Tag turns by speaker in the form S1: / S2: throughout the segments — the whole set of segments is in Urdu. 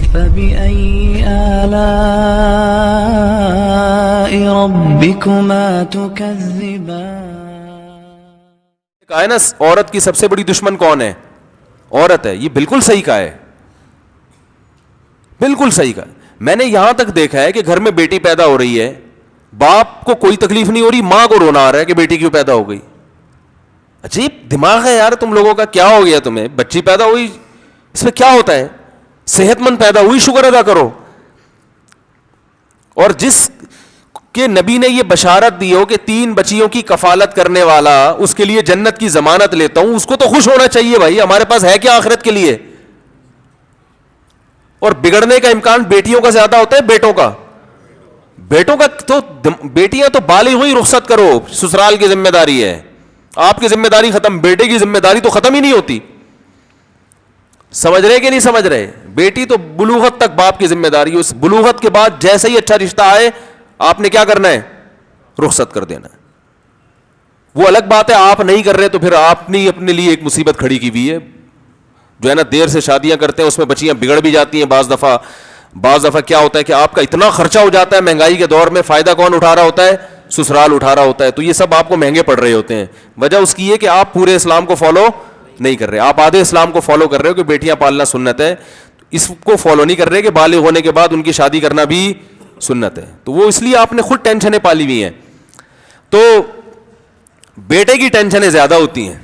S1: فبأي آلاء ربكما تكذبان.
S2: کہا ہے نا عورت کی سب سے بڑی دشمن کون ہے؟ عورت ہے. یہ بالکل صحیح کہا ہے, بالکل صحیح کہا. میں نے یہاں تک دیکھا ہے کہ گھر میں بیٹی پیدا ہو رہی ہے, باپ کو کوئی تکلیف نہیں ہو رہی, ماں کو رونا آ رہا ہے کہ بیٹی کیوں پیدا ہو گئی. عجیب دماغ ہے یار تم لوگوں کا, کیا ہو گیا تمہیں؟ بچی پیدا ہوئی اس میں کیا ہوتا ہے؟ صحت مند پیدا ہوئی, شکر ادا کرو. اور جس کہ نبی نے یہ بشارت دی ہو کہ 3 بچیوں کی کفالت کرنے والا اس کے لیے جنت کی ضمانت لیتا ہوں, اس کو تو خوش ہونا چاہیے بھائی. ہمارے پاس ہے کیا آخرت کے لیے؟ اور بگڑنے کا امکان بیٹیوں کا زیادہ ہوتا ہے بیٹوں کا. بیٹوں کا تو بیٹیاں تو بالغ ہوئی رخصت کرو, سسرال کی ذمہ داری ہے, آپ کی ذمہ داری ختم, بیٹے کی ذمہ داری تو ختم ہی نہیں ہوتی. سمجھ رہے کہ نہیں سمجھ رہے؟ بیٹی تو بلوغت تک باپ کی ذمہ داری ہے, اس بلوغت کے بعد جیسے ہی اچھا رشتہ آئے آپ نے کیا کرنا ہے؟ رخصت کر دینا ہے. وہ الگ بات ہے آپ نہیں کر رہے تو پھر آپ نے اپنے لیے ایک مصیبت کھڑی کی ہوئی ہے. جو ہے نا دیر سے شادیاں کرتے ہیں اس میں بچیاں بگڑ بھی جاتی ہیں. بعض دفعہ کیا ہوتا ہے کہ آپ کا اتنا خرچہ ہو جاتا ہے مہنگائی کے دور میں, فائدہ کون اٹھا رہا ہوتا ہے؟ سسرال اٹھا رہا ہوتا ہے. تو یہ سب آپ کو مہنگے پڑ رہے ہوتے ہیں. وجہ اس کی یہ کہ آپ پورے اسلام کو فالو نہیں کر رہے, آپ آدھے اسلام کو فالو کر رہے ہو کہ بیٹیاں پالنا سنت ہے, اس کو فالو نہیں کر رہے کہ بالغ ہونے کے بعد ان کی شادی کرنا بھی سنت ہے. تو وہ اس لیے آپ نے خود ٹینشنیں پالی ہوئی ہیں. تو بیٹے کی ٹینشنیں زیادہ ہوتی ہیں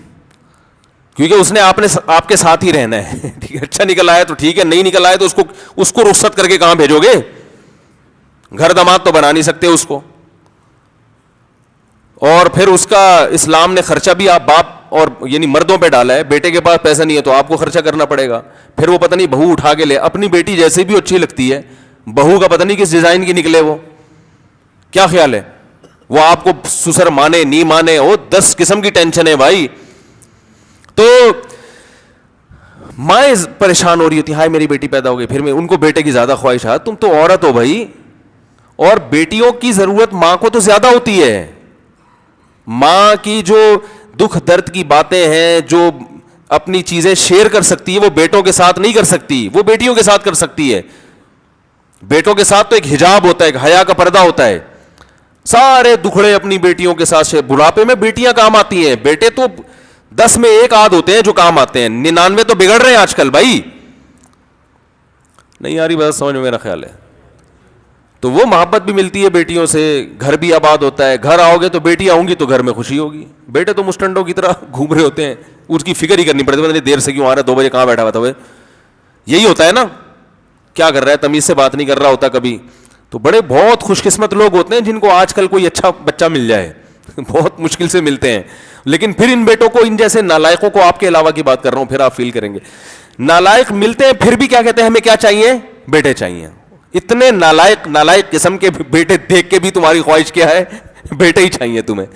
S2: کیونکہ اس نے آپ کے ساتھ ہی رہنا ہے. ٹھیک ہے, اچھا نکل آیا تو ٹھیک ہے, نہیں نکل آیا تو اس کو رخصت کر کے کہاں بھیجو گے؟ گھر داماد تو بنا نہیں سکتے اس کو. اور پھر اس کا اسلام نے خرچہ بھی آپ باپ اور یعنی مردوں پہ ڈالا ہے. بیٹے کے پاس پیسہ نہیں ہے تو آپ کو خرچہ کرنا پڑے گا. پھر وہ پتہ نہیں بہو اٹھا کے لے, اپنی بیٹی جیسے بھی اچھی لگتی ہے, بہو کا پتہ نہیں کس ڈیزائن کی نکلے. وہ کیا خیال ہے وہ آپ کو سسر مانے نہیں مانے, وہ 10 قسم کی ٹینشن ہے بھائی. تو مائیں پریشان ہو رہی ہوتی, ہائے میری بیٹی پیدا ہو گئی, پھر میں ان کو بیٹے کی زیادہ خواہشات. تم تو عورت ہو بھائی, اور بیٹیوں کی ضرورت ماں کو تو زیادہ ہوتی ہے. ماں کی جو دکھ درد کی باتیں ہیں, جو اپنی چیزیں شیئر کر سکتی ہے, وہ بیٹوں کے ساتھ نہیں کر سکتی, وہ بیٹیوں کے ساتھ کر سکتی ہے. بیٹوں کے ساتھ تو ایک حجاب ہوتا ہے, ایک حیا کا پردہ ہوتا ہے. سارے دکھڑے اپنی بیٹیوں کے ساتھ. بڑھاپے میں بیٹیاں کام آتی ہیں, بیٹے تو 10 میں 1 آدھ ہوتے ہیں جو کام آتے ہیں, 99 تو بگڑ رہے ہیں آج کل بھائی. نہیں آ رہی بات سمجھ میں میرا خیال ہے. تو وہ محبت بھی ملتی ہے بیٹیوں سے, گھر بھی آباد ہوتا ہے. گھر آؤ گے تو بیٹیاں ہوں گی تو گھر میں خوشی ہوگی. بیٹے تو مسٹنڈوں کی طرح گھوم رہے ہوتے ہیں, اس کی فکر ہی کرنی پڑتی ہے, پتہ نہیں دیر سے کیوں آ رہا ہے, 2 بجے کہاں بیٹھا ہوا تھا. یہی ہوتا ہے نا, کیا کر رہا ہے, تمیز سے بات نہیں کر رہا ہوتا کبھی. تو بہت خوش قسمت لوگ ہوتے ہیں جن کو آج کل کوئی اچھا بچہ مل جائے. بہت مشکل سے ملتے ہیں. لیکن پھر ان بیٹوں کو, ان جیسے نالائقوں کو, آپ کے علاوہ کی بات کر رہا ہوں, پھر آپ فیل کریں گے, نالائق ملتے ہیں پھر بھی کیا کہتے ہیں, ہمیں کیا چاہیے؟ بیٹے چاہیے. اتنے نالائق قسم کے بیٹے دیکھ کے بھی تمہاری خواہش کیا ہے؟ بیٹے ہی چاہیے تمہیں.